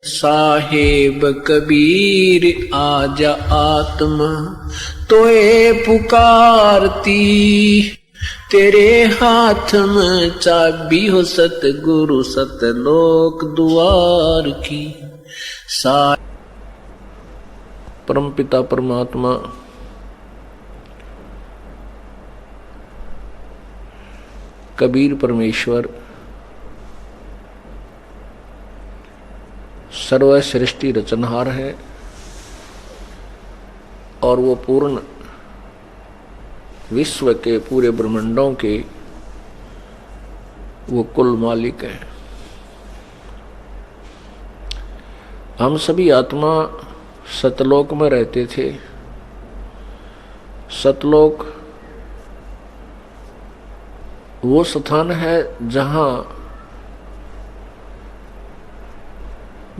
साहेब कबीर आजा आत्मा तोए पुकारती, तेरे हाथ में चाबी हो सतगुरु सतलोक द्वार की। परमपिता परमात्मा कबीर परमेश्वर सर्व सृष्टि रचनहार है और वो पूर्ण विश्व के पूरे ब्रह्मांडों के वो कुल मालिक है। हम सभी आत्मा सतलोक में रहते थे। सतलोक वो स्थान है जहाँ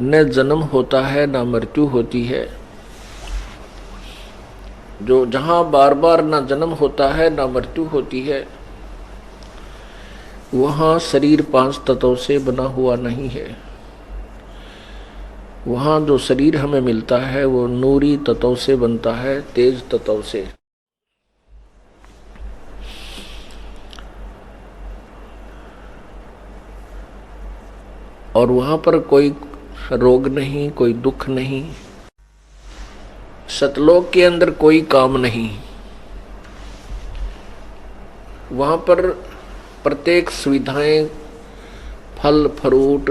न जन्म होता है न मृत्यु होती है, जो जहाँ बार बार न जन्म होता है न मृत्यु होती है, वहाँ शरीर 5 तत्वों से बना हुआ नहीं है। वहाँ जो शरीर हमें मिलता है वो नूरी तत्वों से बनता है, तेज तत्वों से। और वहाँ पर कोई रोग नहीं, कोई दुख नहीं। सतलोक के अंदर कोई काम नहीं। वहां पर प्रत्येक सुविधाएं, फल फ्रूट,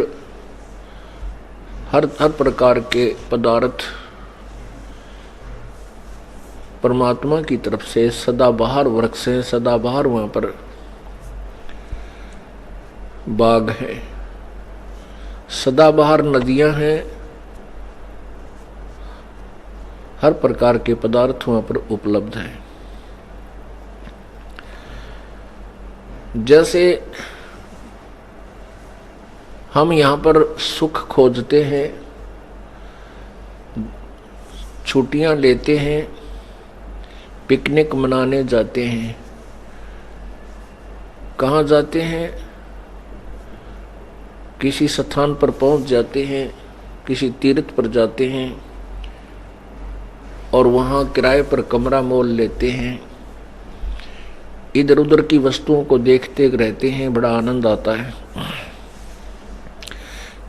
हर प्रकार के पदार्थ परमात्मा की तरफ से सदाबहार वृक्ष है, सदाबहार वहां पर बाग है, सदाबहार नदियां हैं, हर प्रकार के पदार्थ वहां पर उपलब्ध हैं। जैसे हम यहाँ पर सुख खोजते हैं, छुट्टियां लेते हैं, पिकनिक मनाने जाते हैं। कहाँ जाते हैं? किसी स्थान पर पहुंच जाते हैं, किसी तीर्थ पर जाते हैं और वहाँ किराए पर कमरा मोल लेते हैं। इधर उधर की वस्तुओं को देखते रहते हैं, बड़ा आनंद आता है।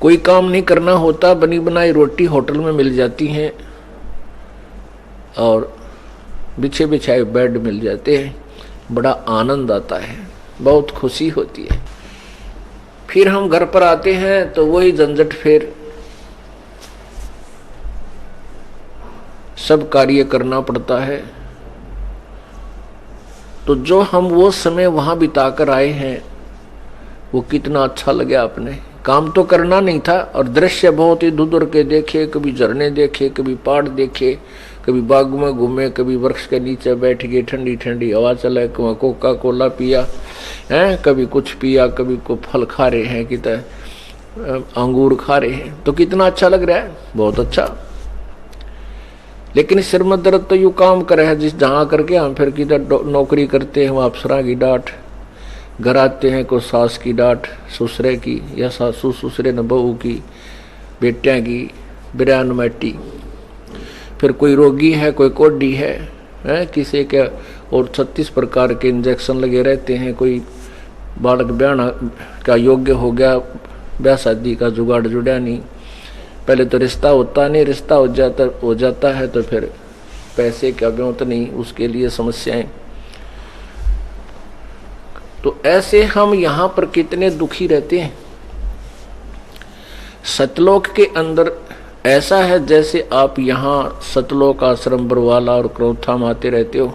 कोई काम नहीं करना होता, बनी बनाई रोटी होटल में मिल जाती हैं और बिछे बिछाए बेड मिल जाते हैं, बड़ा आनंद आता है, बहुत खुशी होती है। फिर हम घर पर आते हैं तो वही झंझट, फिर सब कार्य करना पड़ता है। तो जो हम वो समय वहां बिताकर आए हैं वो कितना अच्छा लगे आपने। काम तो करना नहीं था और दृश्य बहुत ही दूर के देखे, कभी झरने देखे, कभी पहाड़ देखे, कभी बाग में घूमे, कभी वृक्ष के नीचे बैठ गए, ठंडी ठंडी हवा चले, कभी कोका कोला पिया है, कभी कुछ पिया, कभी को फल खा रहे हैं, कितना अंगूर खा रहे हैं, तो कितना अच्छा लग रहा है, बहुत अच्छा। लेकिन सिर में दर्द तो यू काम करे है, जिस जहाँ करके हम फिर किधर नौकरी करते हैं, वहाँ अफसरा की डांट, घर आते हैं को सास की डांट, ससुरे की, या सासू ससुरे न बहू की, बेटियाँ की, बिरान मैटी, फिर कोई रोगी है, कोई कोडी है किसी के, और 36 प्रकार के इंजेक्शन लगे रहते हैं। कोई बालक ब्याह का योग्य हो गया, ब्याह शादी का जुगाड़ जुड़ा नहीं, पहले तो रिश्ता होता नहीं, रिश्ता हो जाता है तो फिर पैसे का ब्योंत नहीं, उसके लिए समस्याएं। तो ऐसे हम यहाँ पर कितने दुखी रहते हैं। सतलोक के अंदर ऐसा है जैसे आप यहाँ सतलोक आश्रम बरवाला और क्रोथा में आते रहते हो,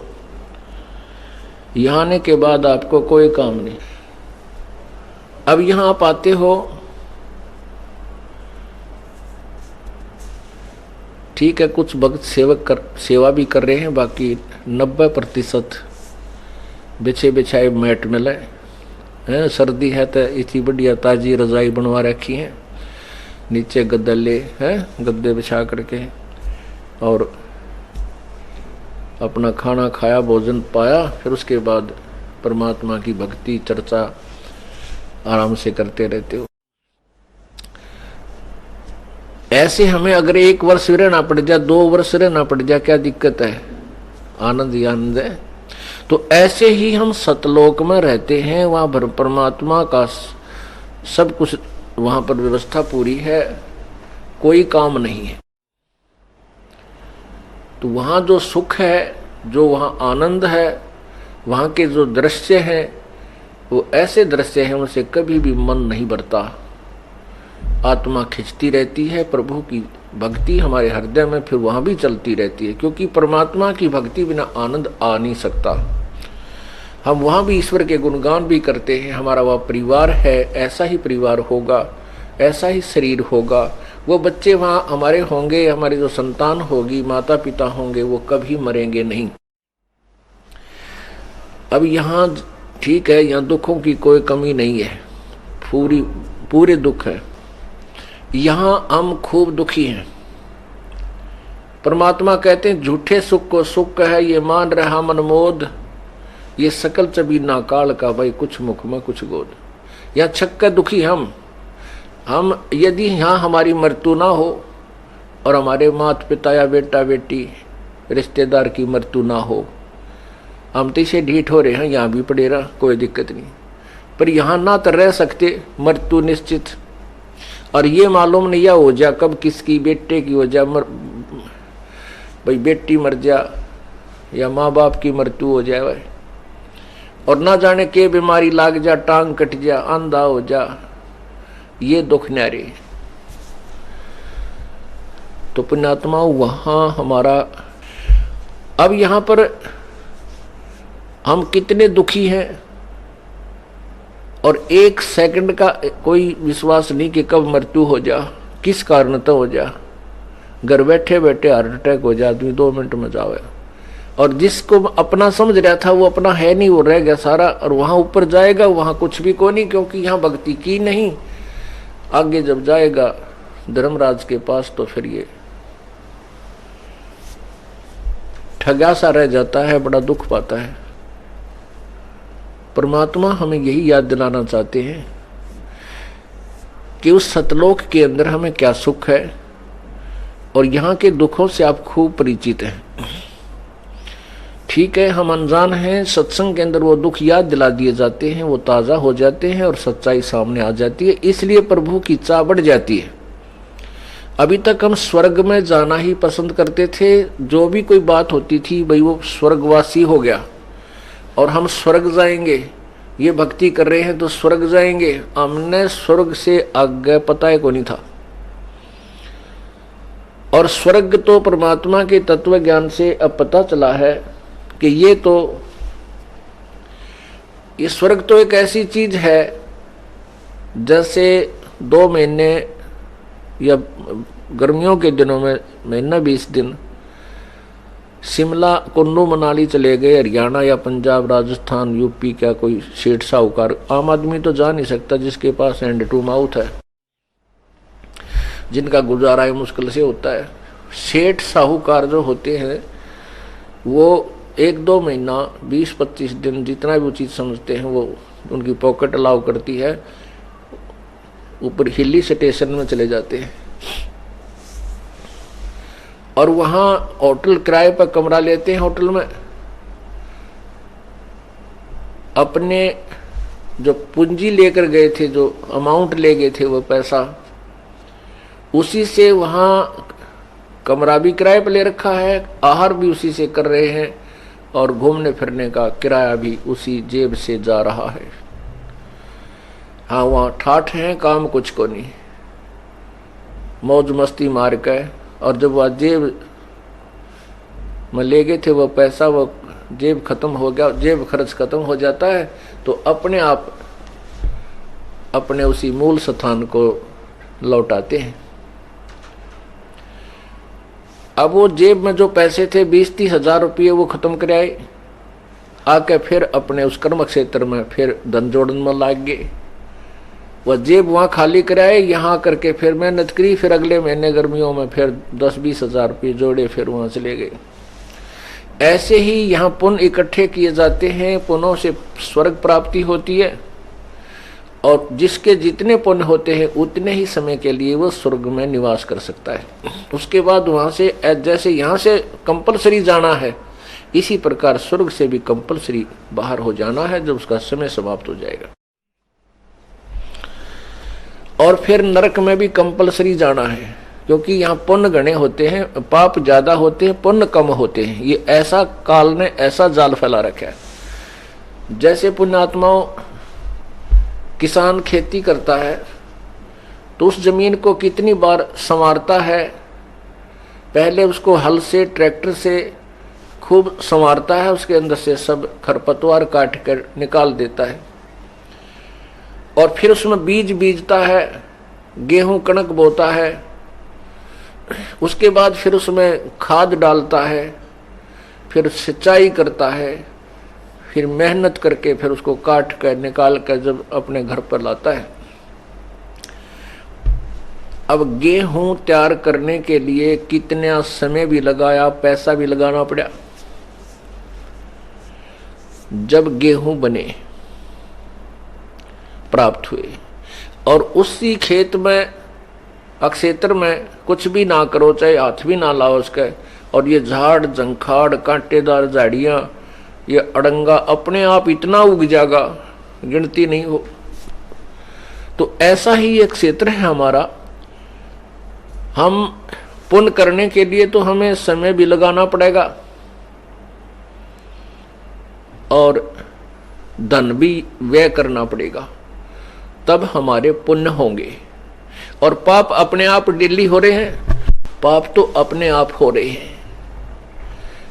यहाँ आने के बाद आपको कोई काम नहीं। अब यहाँ आप आते हो, ठीक है, कुछ भक्त सेवा भी कर रहे हैं, बाकी 90% बिछे बिछाए मैट मिले हैं। सर्दी है तो इतनी बढ़िया ताजी रजाई बनवा रखी है, नीचे गद्दे हैं, गद्दे बिछा करके, और अपना खाना खाया, भोजन पाया, फिर उसके बाद परमात्मा की भक्ति चर्चा आराम से करते रहते हो। ऐसे हमें अगर 1 वर्ष रहना पड़ जाए, 2 वर्ष रहना पड़ जाए, क्या दिक्कत है? आनंद ही आनंद है। तो ऐसे ही हम सतलोक में रहते हैं, वहां परमात्मा का सब कुछ, वहां पर व्यवस्था पूरी है, कोई काम नहीं है। तो वहां जो सुख है, जो वहां आनंद है, वहां के जो दृश्य हैं वो ऐसे दृश्य हैं उनसे कभी भी मन नहीं भरता। आत्मा खिंचती रहती है, प्रभु की भक्ति हमारे हृदय में फिर वहां भी चलती रहती है, क्योंकि परमात्मा की भक्ति बिना आनंद आ नहीं सकता। हम वहां भी ईश्वर के गुणगान भी करते हैं, हमारा वह परिवार है, ऐसा ही परिवार होगा, ऐसा ही शरीर होगा, वो बच्चे वहां हमारे होंगे, हमारी जो संतान होगी, माता पिता होंगे, वो कभी मरेंगे नहीं। अब यहाँ ठीक है, यहाँ दुखों की कोई कमी नहीं है, पूरे दुख है। यहाँ हम खूब दुखी हैं। परमात्मा कहते हैं झूठे सुख को सुख है, ये मान रहा मनमोद, ये सकल चबीना काल का, भाई कुछ मुख में कुछ गोद। यहाँ छक्का दुखी हम यदि यहाँ हमारी मृत्यु ना हो और हमारे माता पिता या बेटा बेटी रिश्तेदार की मृत्यु ना हो, हम तो इसे ढीठ हो रहे हैं, यहाँ भी पड़े रहा, कोई दिक्कत नहीं। पर यहाँ ना तो रह सकते, मृत्यु निश्चित। और ये मालूम नहीं हो जा कब किसकी बेटे की हो जा, भाई बेटी मर जा या माँ बाप की मृत्यु हो जाए भाई, और ना जाने के बीमारी लाग जा, टांग कट जा, अंधा हो जा, ये दुख न्यारे। तो पुण्यात्मा वहां हमारा, अब यहां पर हम कितने दुखी हैं और 1 सेकंड का कोई विश्वास नहीं कि कब मृत्यु हो जा, किस कारण तो हो जा। घर बैठे बैठे हार्ट अटैक हो जा, आदमी 2 मिनट में जावे, और जिसको अपना समझ रहा था वो अपना है नहीं, वो रह गया सारा। और वहां ऊपर जाएगा वहां कुछ भी को नहीं, क्योंकि यहाँ भक्ति की नहीं। आगे जब जाएगा धर्मराज के पास तो फिर ये ठगा सा रह जाता है, बड़ा दुख पाता है। परमात्मा हमें यही याद दिलाना चाहते हैं कि उस सतलोक के अंदर हमें क्या सुख है, और यहाँ के दुखों से आप खूब परिचित हैं। ठीक है, हम अनजान हैं, सत्संग के अंदर वो दुख याद दिला दिए जाते हैं, वो ताज़ा हो जाते हैं और सच्चाई सामने आ जाती है, इसलिए प्रभु की चाह बढ़ जाती है। अभी तक हम स्वर्ग में जाना ही पसंद करते थे, जो भी कोई बात होती थी भाई वो स्वर्गवासी हो गया और हम स्वर्ग जाएंगे, ये भक्ति कर रहे हैं तो स्वर्ग जाएंगे। हमने स्वर्ग से आगे पता है को नहीं था। और स्वर्ग तो परमात्मा के तत्व ज्ञान से अब पता चला है कि ये स्वर्ग तो एक ऐसी चीज है जैसे 2 महीने या गर्मियों के दिनों में महीना 20 दिन शिमला कुल्लू मनाली चले गए, हरियाणा या पंजाब राजस्थान यूपी, क्या कोई सेठ साहूकार, आम आदमी तो जा नहीं सकता जिसके पास हैंड टू माउथ है, जिनका गुजारा मुश्किल से होता है। सेठ साहूकार जो होते हैं वो 1-2 महीना 20-25 दिन जितना भी वो चीज़ समझते हैं वो उनकी पॉकेट अलाउ करती है, ऊपर हिली स्टेशन में चले जाते हैं और वहाँ होटल किराए पर कमरा लेते हैं। होटल में अपने जो पूंजी लेकर गए थे, जो अमाउंट ले गए थे, वो पैसा उसी से वहाँ कमरा भी किराए पर ले रखा है, आहार भी उसी से कर रहे हैं और घूमने फिरने का किराया भी उसी जेब से जा रहा है। हाँ, वहाँ ठाठ हैं, काम कुछ को नहीं, मौज मस्ती मार के। और जब वह जेब में ले गए थे वो पैसा, वो जेब खत्म हो गया, जेब खर्च खत्म हो जाता है तो अपने आप अपने उसी मूल स्थान को लौटाते हैं। अब वो जेब में जो पैसे थे 20-30 हजार रुपये वो खत्म कर आए, आके फिर अपने उस कर्म क्षेत्र में फिर धन जोड़न में लाग गए। वह जेब वहाँ खाली कराए, यहाँ करके फिर मेहनत करी, फिर अगले महीने गर्मियों में फिर 10-20 हजार रुपये जोड़े, फिर वहाँ चले गए। ऐसे ही यहाँ पुण्य इकट्ठे किए जाते हैं, पुण्यों से स्वर्ग प्राप्ति होती है और जिसके जितने पुण्य होते हैं उतने ही समय के लिए वो स्वर्ग में निवास कर सकता है। उसके बाद वहां से जैसे यहाँ से कंपलसरी जाना है, इसी प्रकार स्वर्ग से भी कंपलसरी बाहर हो जाना है जब उसका समय समाप्त हो जाएगा। और फिर नरक में भी कंपलसरी जाना है, क्योंकि यहाँ पुण्य गणे होते हैं, पाप ज्यादा होते हैं, पुण्य कम होते हैं। ये ऐसा काल ने ऐसा जाल फैला रखा है। जैसे पुण्यात्माओं, किसान खेती करता है तो उस जमीन को कितनी बार संवारता है। पहले उसको हल से, ट्रैक्टर से खूब संवारता है, उसके अंदर से सब खरपतवार काट कर निकाल देता है, और फिर उसमें बीज बीजता है, गेहूं कणक बोता है, उसके बाद फिर उसमें खाद डालता है, फिर सिंचाई करता है, फिर मेहनत करके फिर उसको काट कर निकाल कर जब अपने घर पर लाता है। अब गेहूं तैयार करने के लिए कितना समय भी लगाया, पैसा भी लगाना पड़ा। जब गेहूं बने, प्राप्त हुए, और उसी खेत में, अक्षेत्र में कुछ भी ना करो, चाहे हाथ भी ना लाओ उसका, और ये झाड़ झंखाड़ कांटेदार झाड़ियां, ये अड़ंगा अपने आप इतना उग जाएगा, गिनती नहीं हो। तो ऐसा ही एक क्षेत्र है हमारा। हम पुण्य करने के लिए तो हमें समय भी लगाना पड़ेगा और धन भी व्यय करना पड़ेगा, तब हमारे पुण्य होंगे। और पाप अपने आप डिली हो रहे हैं, पाप तो अपने आप हो रहे हैं।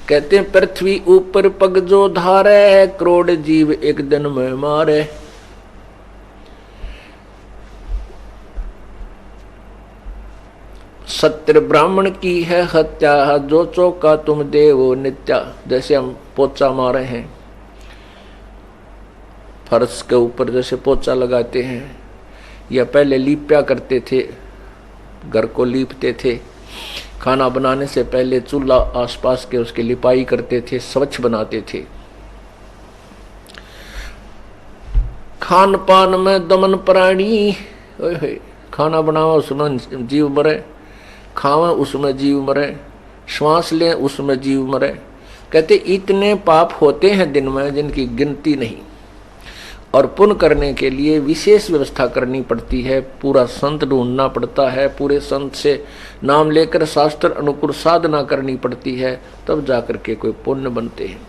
कहते हैं पृथ्वी ऊपर पग जो धारे, करोड़ जीव एक दिन में मारे। सत्य ब्राह्मण की है हत्या, जो चौका तुम दे वो नित्या। जैसे हम पोचा मारे हैं, फर्श के ऊपर जैसे पोचा लगाते हैं, या पहले लीपया करते थे, घर को लीपते थे, खाना बनाने से पहले चूल्हा आसपास के उसकी लिपाई करते थे, स्वच्छ बनाते थे। खान पान में दमन प्राणी, खाना बनावा उसमें जीव मरे, खावा उसमें जीव मरे, श्वास लें उसमें जीव मरे। कहते इतने पाप होते हैं दिन में जिनकी गिनती नहीं। और पुण्य करने के लिए विशेष व्यवस्था करनी पड़ती है, पूरा संत ढूंढना पड़ता है, पूरे संत से नाम लेकर शास्त्र अनुकूल साधना करनी पड़ती है, तब जाकर के कोई पुण्य बनते हैं।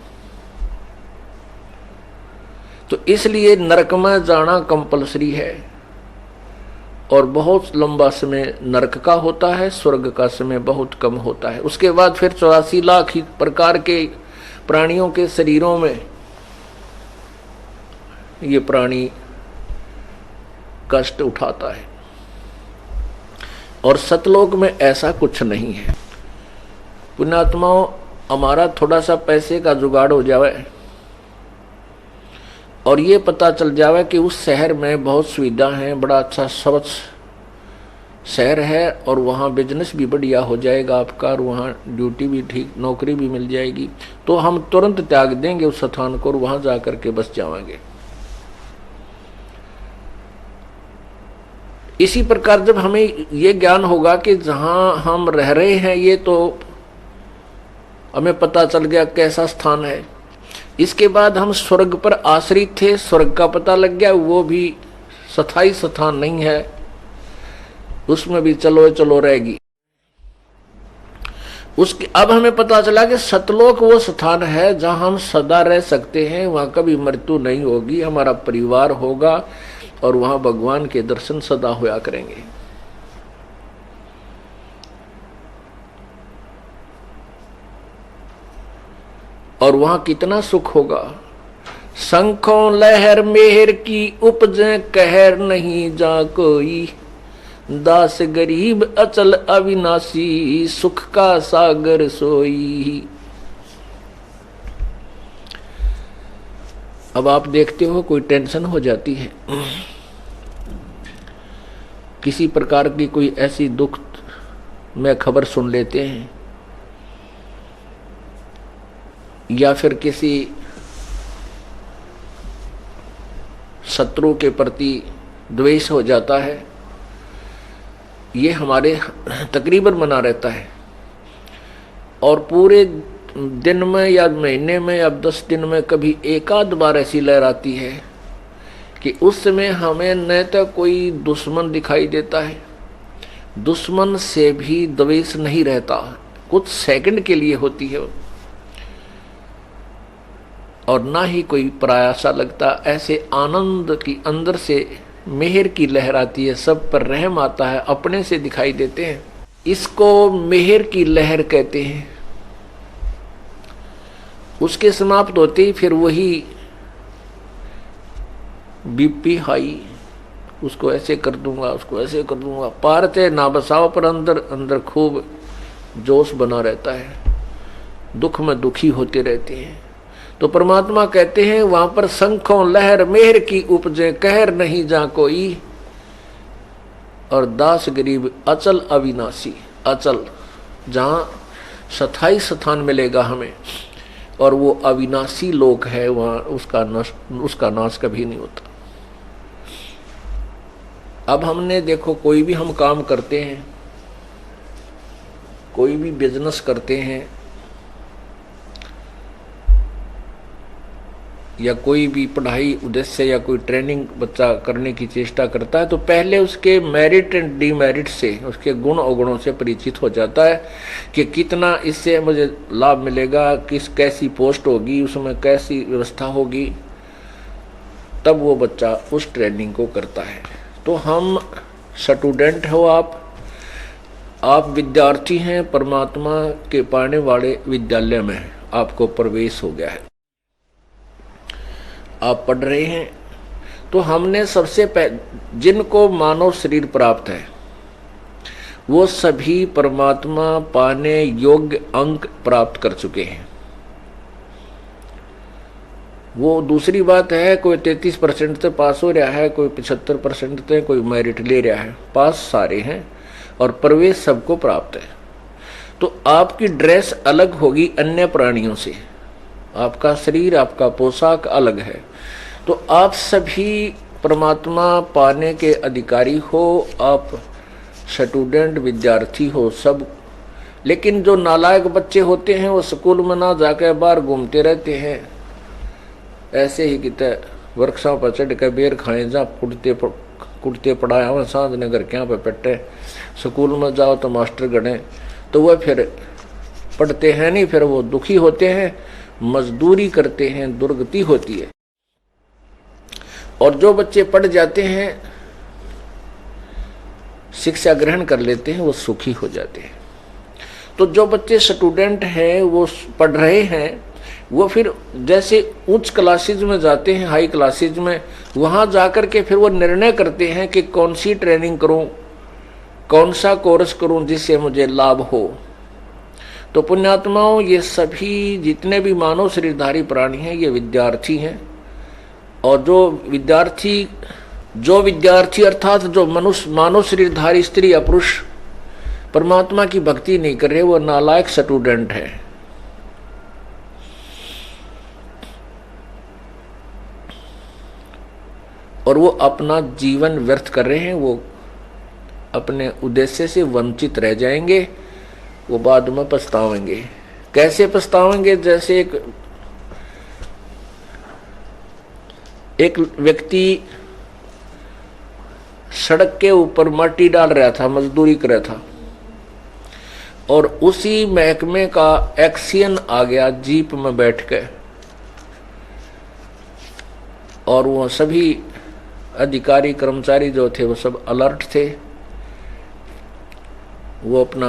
तो इसलिए नरक में जाना कंपलसरी है, और बहुत लंबा समय नरक का होता है, स्वर्ग का समय बहुत कम होता है। उसके बाद फिर 84 लाख प्रकार के प्राणियों के शरीरों में ये प्राणी कष्ट उठाता है। और सतलोक में ऐसा कुछ नहीं है। पुण्यात्माओं, हमारा थोड़ा सा पैसे का जुगाड़ हो जावे और ये पता चल जावे कि उस शहर में बहुत सुविधा है, बड़ा अच्छा स्वच्छ शहर है, और वहाँ बिजनेस भी बढ़िया हो जाएगा आपका, और वहाँ ड्यूटी भी ठीक, नौकरी भी मिल जाएगी, तो हम तुरंत त्याग देंगे उस स्थान को और वहाँ जा करके बस जाएंगे। इसी प्रकार जब हमें ये ज्ञान होगा कि जहाँ हम रह रहे हैं ये तो हमें पता चल गया कैसा स्थान है, इसके बाद हम स्वर्ग पर आश्रित थे, स्वर्ग का पता लग गया, वो भी स्थायी स्थान नहीं है, उसमें भी चलो चलो रहेगी। उसके अब हमें पता चला कि सतलोक वो स्थान है जहां हम सदा रह सकते हैं, वहां कभी मृत्यु नहीं होगी, हमारा परिवार होगा और वहां भगवान के दर्शन सदा होया करेंगे। और वहां कितना सुख होगा। शंखों लहर मेहर की उपजे, कहर नहीं जा कोई, दास गरीब अचल अविनाशी, सुख का सागर सोई। अब आप देखते हो कोई टेंशन हो जाती है, किसी प्रकार की कोई ऐसी दुख में खबर सुन लेते हैं, या फिर किसी शत्रु के प्रति द्वेष हो जाता है, ये हमारे तकरीबन बना रहता है। और पूरे दिन में या महीने में या 10 दिन में कभी एक आध बार ऐसी लहर आती है कि उस समय हमें न तो कोई दुश्मन दिखाई देता है, दुश्मन से भी द्वेष नहीं रहता, कुछ सेकंड के लिए होती है, और ना ही कोई पराया सा लगता। ऐसे आनंद की अंदर से मेहर की लहर आती है, सब पर रहम आता है, अपने से दिखाई देते हैं। इसको मेहर की लहर कहते हैं। उसके समाप्त होते ही फिर वही बीपी हाई, उसको ऐसे कर दूंगा, उसको ऐसे कर दूंगा, पारते ना बसाओ, पर अंदर अंदर खूब जोश बना रहता है, दुख में दुखी होते रहते हैं। तो परमात्मा कहते हैं वहां पर शंखों लहर मेहर की उपजे, कहर नहीं जा कोई, और दास गरीब अचल अविनाशी। अचल जहां स्थायी स्थान मिलेगा हमें, और वो अविनाशी लोक है, वहां उसका नाश कभी नहीं होता। अब हमने देखो, कोई भी हम काम करते हैं, कोई भी बिजनेस करते हैं, या कोई भी पढ़ाई उद्देश्य या कोई ट्रेनिंग बच्चा करने की चेष्टा करता है, तो पहले उसके मेरिट एंड डीमेरिट से, उसके गुण अवगुणों से परिचित हो जाता है कि कितना इससे मुझे लाभ मिलेगा, कैसी पोस्ट होगी, उसमें कैसी व्यवस्था होगी, तब वो बच्चा उस ट्रेनिंग को करता है। तो हम स्टूडेंट हो, आप विद्यार्थी हैं, परमात्मा के पाने वाले विद्यालय में आपको प्रवेश हो गया है, आप पढ़ रहे हैं। तो हमने सबसे पहले जिनको मानव शरीर प्राप्त है, वो सभी परमात्मा पाने योग्य अंक प्राप्त कर चुके हैं। वो दूसरी बात है, कोई 33% से पास हो रहा है, कोई 75% से, कोई मेरिट ले रहा है, पास सारे हैं और प्रवेश सबको प्राप्त है। तो आपकी ड्रेस अलग होगी अन्य प्राणियों से, आपका शरीर, आपका पोशाक अलग है। तो आप सभी परमात्मा पाने के अधिकारी हो, आप स्टूडेंट विद्यार्थी हो सब। लेकिन जो नालायक बच्चे होते हैं वो स्कूल में ना जाकर बाहर घूमते रहते हैं, ऐसे ही कितने वर्कशॉप पर चढ़ कर बेर खाए, जहाँ कुड़ते पढ़ाया हुआ सांझ नगर क्या पे पट्टे, स्कूल में जाओ तो मास्टर गणे, तो वह फिर पढ़ते हैं नहीं, फिर वो दुखी होते हैं, मजदूरी करते हैं, दुर्गति होती है। और जो बच्चे पढ़ जाते हैं, शिक्षा ग्रहण कर लेते हैं, वो सुखी हो जाते हैं। तो जो बच्चे स्टूडेंट हैं, वो पढ़ रहे हैं, वो फिर जैसे उच्च क्लासेज में जाते हैं, हाई क्लासेज में, वहाँ जाकर के फिर वो निर्णय करते हैं कि कौन सी ट्रेनिंग करूँ, कौन सा कोर्स करूँ जिससे मुझे लाभ हो। तो पुण्यात्माओं, ये सभी जितने भी मानव शरीरधारी प्राणी हैं, ये विद्यार्थी हैं। और जो विद्यार्थी अर्थात जो मनुष्य मानव शरीरधारी स्त्री या पुरुष परमात्मा की भक्ति नहीं कर रहे, वो नालायक स्टूडेंट है। और वो अपना जीवन व्यर्थ कर रहे हैं, वो अपने उद्देश्य से वंचित रह जाएंगे, वो बाद में पछतावेंगे। कैसे पछतावेंगे? जैसे एक व्यक्ति सड़क के ऊपर माटी डाल रहा था, मजदूरी कर रहा था, और उसी महकमे का एक्सियन आ गया जीप में बैठ के, और वो सभी अधिकारी कर्मचारी जो थे वो सब अलर्ट थे। वो अपना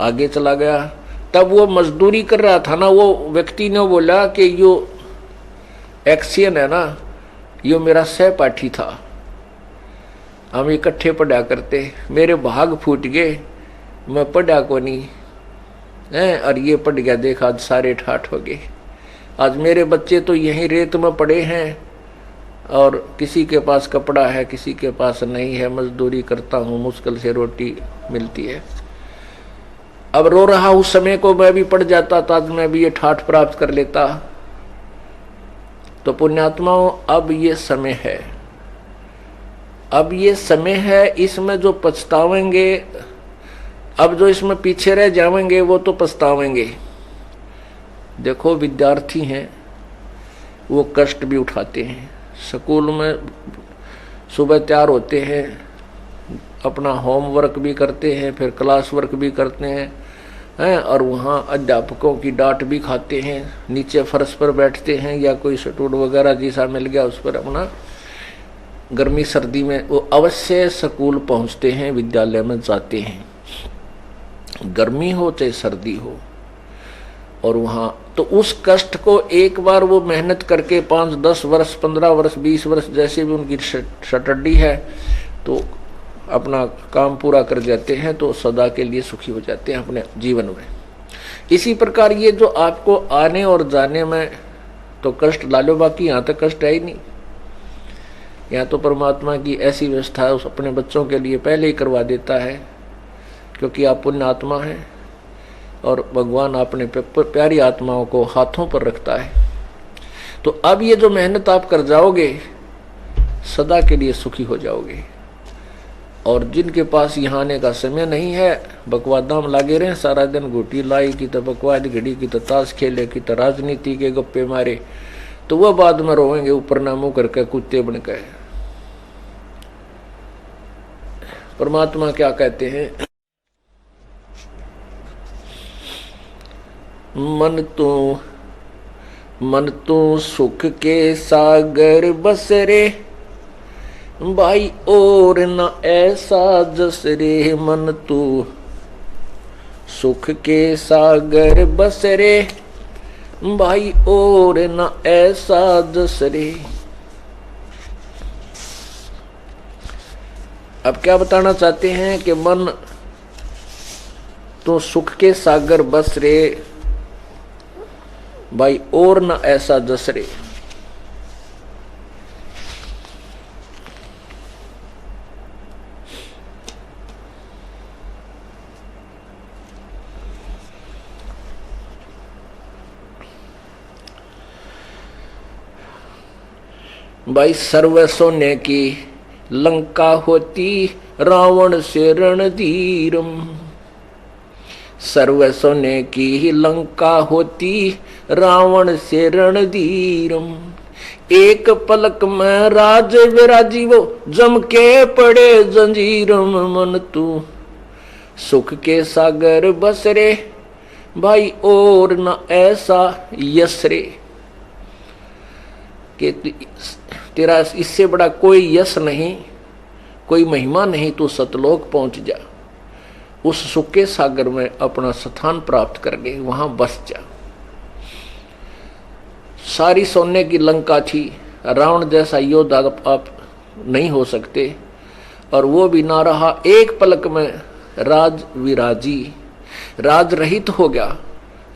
आगे चला गया। तब वो मजदूरी कर रहा था ना, वो व्यक्ति ने बोला कि यो एक्सियन है ना, यो मेरा सहपाठी था, हम इकट्ठे पढ़ा करते, मेरे भाग फूट गए, मैं पढ़ा को नहीं है, और ये पढ़ गया, देख आज सारे ठाठ हो गए। आज मेरे बच्चे तो यहीं रेत में पड़े हैं, और किसी के पास कपड़ा है, किसी के पास नहीं है, मजदूरी करता हूँ, मुश्किल से रोटी मिलती है। अब रो रहा उस समय को मैं भी पढ़ जाता था, मैं भी ये ठाठ प्राप्त कर लेता। तो पुण्यात्माओं, अब ये समय है अब ये समय है, इसमें जो पछतावेंगे, अब जो इसमें पीछे रह जाएंगे वो तो पछतावेंगे। देखो विद्यार्थी हैं, वो कष्ट भी उठाते हैं, स्कूल में सुबह तैयार होते हैं, अपना होमवर्क भी करते हैं, फिर क्लास वर्क भी करते हैं, और वहाँ अध्यापकों की डांट भी खाते हैं, नीचे फर्श पर बैठते हैं या कोई स्टूल वगैरह जैसा मिल गया उस पर अपना गर्मी सर्दी में वो अवश्य स्कूल पहुँचते हैं, विद्यालय में जाते हैं, गर्मी हो चाहे सर्दी हो। और वहाँ तो उस कष्ट को एक बार वो मेहनत करके 5, 10 वर्ष, 15 वर्ष, 20 वर्ष जैसे भी उनकी शटड्डी है तो अपना काम पूरा कर जाते हैं, तो सदा के लिए सुखी हो जाते हैं अपने जीवन में। इसी प्रकार ये जो आपको आने और जाने में तो कष्ट लालो, बाकी यहाँ तक कष्ट है ही नहीं। यहाँ तो परमात्मा की ऐसी व्यवस्था है, उस अपने बच्चों के लिए पहले ही करवा देता है, क्योंकि आप पुण्य आत्मा हैं और भगवान अपने प्यारी आत्माओं को हाथों पर रखता है। तो अब ये जो मेहनत आप कर जाओगे सदा के लिए सुखी हो जाओगे। और जिनके पास यहाँ आने का समय नहीं है, बकवादा में लागे रहे सारा दिन, घुटी लाई की तो बकवाद घड़ी की तो ताश खेले की तो राजनीति के गप्पे मारे, तो वह बाद में रोएंगे ऊपर ना मुंह करके कुत्ते बन गए। परमात्मा क्या कहते हैं, मन तू सुख के सागर बसरे, भाई और न ऐसा जसरे। मन तू सुख के सागर बसरे, भाई और न ऐसा जसरे। अब क्या बताना चाहते हैं कि मन तो सुख के सागर बस रे, भाई और न ऐसा जसरे। भाई सर्व सोने की लंका होती, रावण से रणधीरम। सर्व सोने की ही लंका होती, रावण से रणधीरम। एक पलक में राज विराजी वो, जम के पड़े जंजीरम। मन तू सुख के सागर बसरे, भाई और न ऐसा यसरे। कि तेरा इससे बड़ा कोई यश नहीं, कोई महिमा नहीं, तू सतलोक पहुंच जा, उस सुख के सागर में अपना स्थान प्राप्त कर ले, वहां बस जा। सारी सोने की लंका थी, रावण जैसा योद्धा आप नहीं हो सकते, और वो भी ना रहा। एक पलक में राज विराजी, राज रहित हो गया।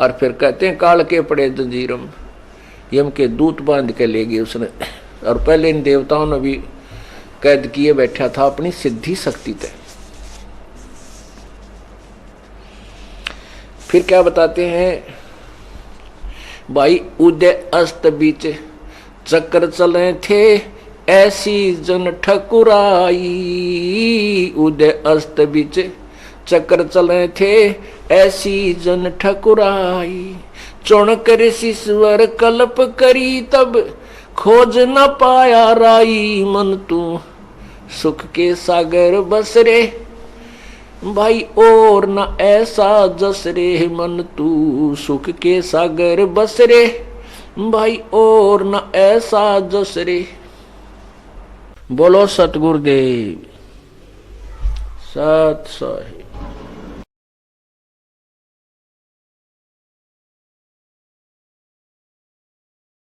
और फिर कहते हैं काल के पड़े जंजीरम, यम के दूत बांध के ले गए उसने। और पहले इन देवताओं ने भी कैद किए बैठा था अपनी सिद्धि शक्ति तय। फिर क्या बताते हैं, भाई उदय अस्त बीच चक्र चले थे, ऐसी जन ठकुराई। उदय अस्त बीच चक्र चले थे, ऐसी जन ठकुराई। चुन कर ईश्वर कल्प करी, तब खोज न पाया राई। मन तू सुख के सागर बसरे, भाई और न ऐसा जसरे। मन तू सुख के सागर बसरे, भाई और न ऐसा जसरे। बोलो सतगुरुदेव सत साहिब।